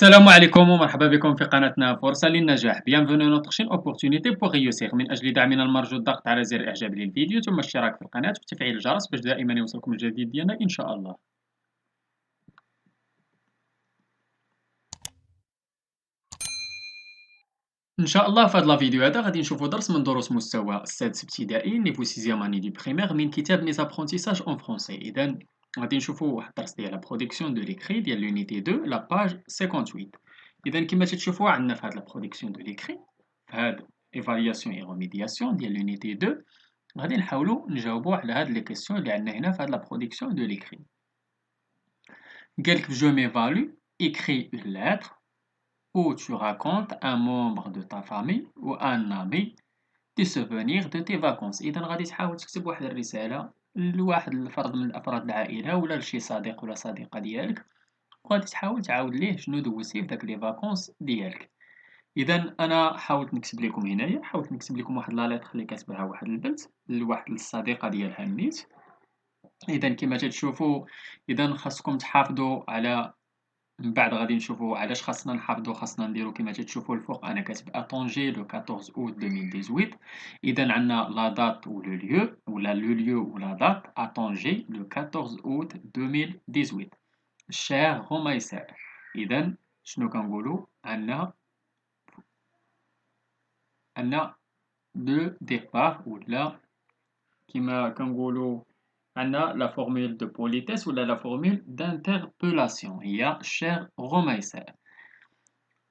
السلام عليكم ومرحبا بكم في قناتنا فرصة للنجاح. Bienvenue à notre chaîne Opportunité pour réussir. من أجل دعمنا المرجو الضغط على زر الإعجاب للفيديو ثم الاشتراك في القناة وتفعيل الجرس باش دائما يوصلكم الجديد ديالنا إن شاء الله. إن شاء الله في هذا الفيديو هذا غادي نشوفوا درس من دروس مستوى السادس ابتدائي نيفو سيزيام اني دي بريمير من كتاب ميز ابرونتيساج اون فرونسي. إذا غادي نشوفوا واحد الدرس ديال لا برودكسيون دو ليكري ديال لونيتي 2 لا باج 58. إذا كما تتشوفوا عندنا في هاد لا برودكسيون دو ليكري في هاد ايفالياسيون اي ريميدياسيون ديال لونيتي 2 غادي نحاولوا نجاوبوا على هاد لي كيسيون اللي عندنا هنا في هاد لا برودكسيون دو ليكري. قالك جو ميفالو écris une lettre où tu racontes un membre de ta famille ou un ami des souvenirs de tes vacances. إذا غادي تحاول تكتب واحد الرسالة لواحد الفرد من أفراد العائلة ولا لشي صديق ولا صديقة ديالك، وغادي تحاول تعاود ليه شنو دوزتي في داك لي فاكونس ديالك. إذا أنا حاولت نكتب لكم هنايا، حاولت نكتب لكم واحد لا ليتر اللي كاتبها واحد البنت لواحد الصديقة ديالها النيت. إذا كما تتشوفوا إذا خاصكم تحافظوا على من بعد غادي نشوفوا علاش خاصنا نحافظوا، خاصنا نديرو كما تتشوفوا الفوق انا كاتب اتونجي لو 14 اوت 2018. اذا عندنا لا دات و لو ليو ولا لو ليو ولا دات اتونجي لو 14 اوت 2018. الشهر هما يسار. اذا شنو كنقولوا عندنا دو ديبار ولا كما كنقولوا عندنا لا فورمول دو بوليتيس ولا لا فورمول دانتربولاسيون هي cher رومايسر.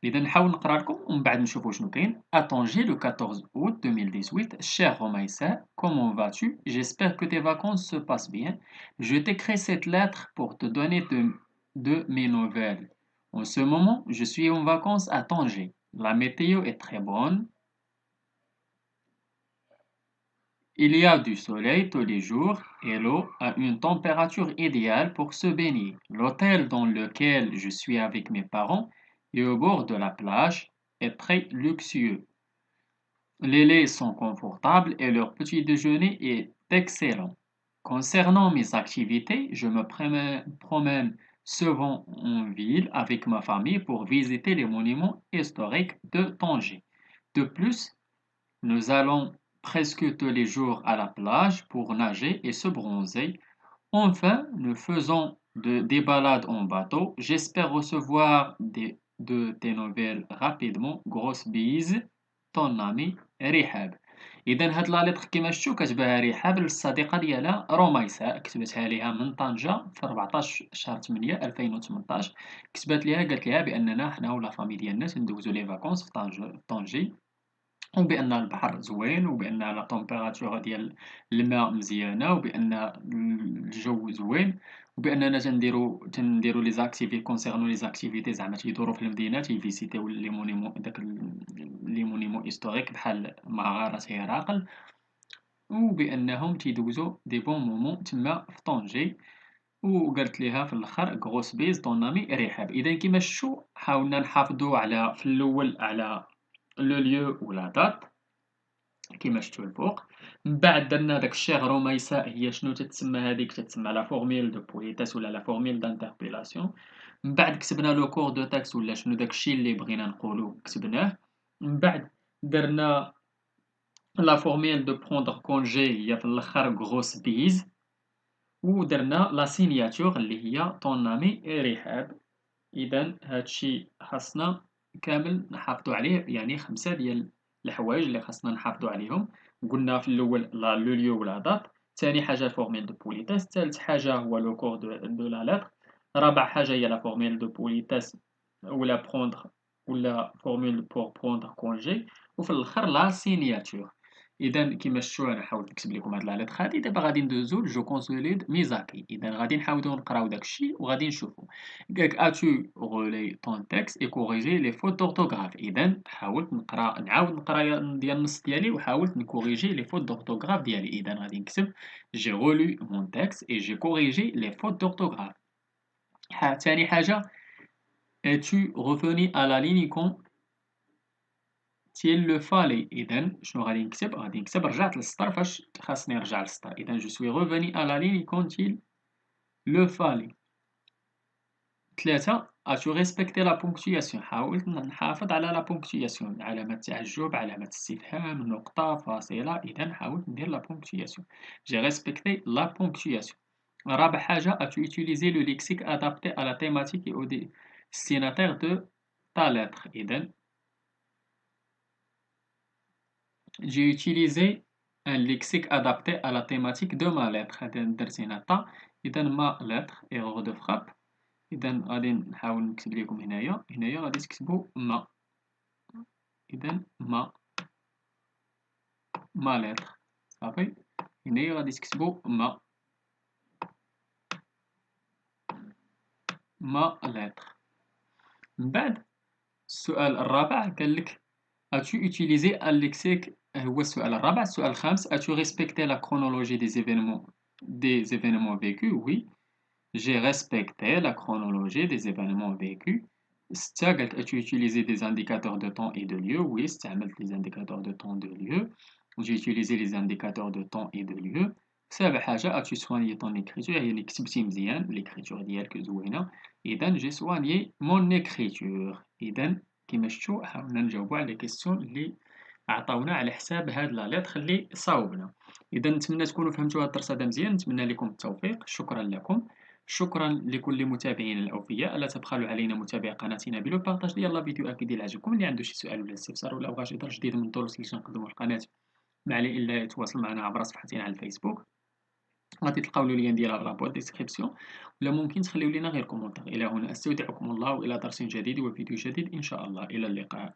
إذا نحاول نقرا لكم ومن بعد نشوفوا شنو كاين. À Tanger le 14 août 2018, cher Romaïssa, comment vas-tu? J'espère que tes vacances se passent bien. Je t'écris cette lettre pour te donner de mes nouvelles. En ce moment, je suis en vacances à Tanger. La météo est très bonne. Il y a du soleil tous les jours et l'eau a une température idéale pour se baigner. L'hôtel dans lequel je suis avec mes parents est au bord de la plage est très luxueux. Les laits sont confortables et leur petit déjeuner est excellent. Concernant mes activités, je me promène souvent en ville avec ma famille pour visiter les monuments historiques de Tanger. De plus, nous allons presque tous les jours à la plage pour nager et se bronzer. Enfin, nous faisons des balades en bateau. J'espère recevoir de tes nouvelles rapidement. Grosse bise, ton ami رحاب. إذا هاد لا لتر كيما شفتو كتبها رحاب للصديقة ديالها رميساء، كتبتها ليها من طنجة في 14 شهر 8 2018. كتبات ليها قالت ليها بأننا حنا ولا فامي ديالنا تندوزو لي فاكونس في طنجة، وبأن البحر زوين وبأن لا طومبيراتور ديال الماء مزيانة وبأن الجو زوين وبأننا تنديرو لي زاكتيفيتي كونسيرنو لي زاكتيفيتي زعما تيدورو في المدينة تيفيزيتيو لي مونيمون لي مونيمون هيستوريك بحال مغارة هرقل، وبأنهم تيدوزو دي بون مومون تما في طونجي. وقالت ليها في الاخر غروس بيز طون امي رحاب. اذا كيما شفتوا حاولنا نحافظوا على في الاول على لو ليو ولا دات كيما شفتوا الفوق. من بعد درنا داك الشيء روميساء هي شنو تتسمى هذيك تتسمى لا فورميل دو بوليتاس ولا لا فورميل دانتربيلاسيون. من بعد كتبنا لو كور دو تاكس ولا شنو داك الشيء اللي بغينا نقولو كتبناه. من بعد درنا لا فورميل دو بروندر كونجي هي في الاخر غروس بيز، ودرنا لا سينياتور اللي هي طون امي رحاب. اذا هادشي خاصنا كامل نحافظوا عليه، يعني 5 ديال الحوايج اللي خاصنا نحافظوا عليهم. قلنا في الاول لا لو ليو ولا دات، ثاني حاجه فورميل دو بوليتاس، ثالث حاجه هو لو كور دو لا لتر، رابع حاجه هي لا فورميل دو بوليتاس ولا بروندر ولا فورميل بور بروندر كونجي، وفي الاخر لا سينياتور. اذا كيما شفتوا انا حاولت نكتب لكم هاد لا لتر هادي. دابا غادي ندوزو جو كونسوليد ميزاكي. اذا غادي نحاولوا نقراو داكشي وغادي نشوفوا. قالك as-tu relayé ton texte et corrigé les fautes d'orthographe. اذا حاولت نعاود نقرا ديال النص ديالي وحاولت نكوريجي لي فوت d'orthographe ديالي. اذا غادي نكتب j'ai relu mon texte et j'ai corrigé les fautes d'orthographe. ثاني حاجه es-tu revenu à la ligne quand il le fallait. اذا شنو غادي نكتب؟ غادي نكتب رجعت للسطر فاش خاصني نرجع للسطر. اذا je suis revenu à la ligne quand il le fallait. 3 as-tu respecté la ponctuation حاولت نحافظ على la ponctuation علامة تعجب علامة استفهام نقطة فاصلة إذا حاولت ندير la ponctuation j'ai respecté la ponctuation رابع حاجة as-tu utilisé le lexique adapté à la thématique et au destinataire de ta lettre إذا j'ai utilisé un lexique adapté à la thématique de ma lettre هذا درت هنا تا إذا ma lettre erreur de frappe إذا غادي نحاول نكتب لكم هنايا غادي تكتبوا ما إذا ما lettre صافي هنايا غادي تكتبوا ما lettre من بعد السؤال الرابع قال لك as-tu utilisé un lexique هو السؤال الرابع السؤال الخامس as-tu respecté la chronologie des événements vécus oui j'ai respecté la chronologie des événements vécus 6 قالك as-tu utilisé des indicateurs de temps et de lieu oui استعملت les indicateurs de temps de lieu j'ai utilisé les indicateurs de temps et de lieu 7 حاجة as-tu soigné ton écriture يعني كتبتي مزيان l'écriture ديالك زوينة إذا j'ai soigné mon écriture إذا كيما شفتوا حاولنا نجاوبوا على لي كيسيون اللي عطاونا على حساب هاد لا لتر اللي صاوبنا إذا نتمنى تكونوا فهمتوا هاد الدرس هذا مزيان نتمنى لكم التوفيق شكرا لكم شكرا لكل متابعينا الأوفياء لا تبخلوا علينا متابعة قناتنا بالبارطاج ديال لا فيديو أكيد إلا عجبكم اللي عنده شي سؤال ولا استفسار ولا بغى شي درس جديد من الدروس اللي تنقدموا القناة ما عليه إلا يتواصل معنا عبر صفحتنا على الفيسبوك غادي تلقاو اللين ديالها في لابوات ديسكريبسيون ولا ممكن تخليو لنا غير كومونتير إلى هنا أستودعكم الله وإلى درس جديد وفيديو جديد إن شاء الله إلى اللقاء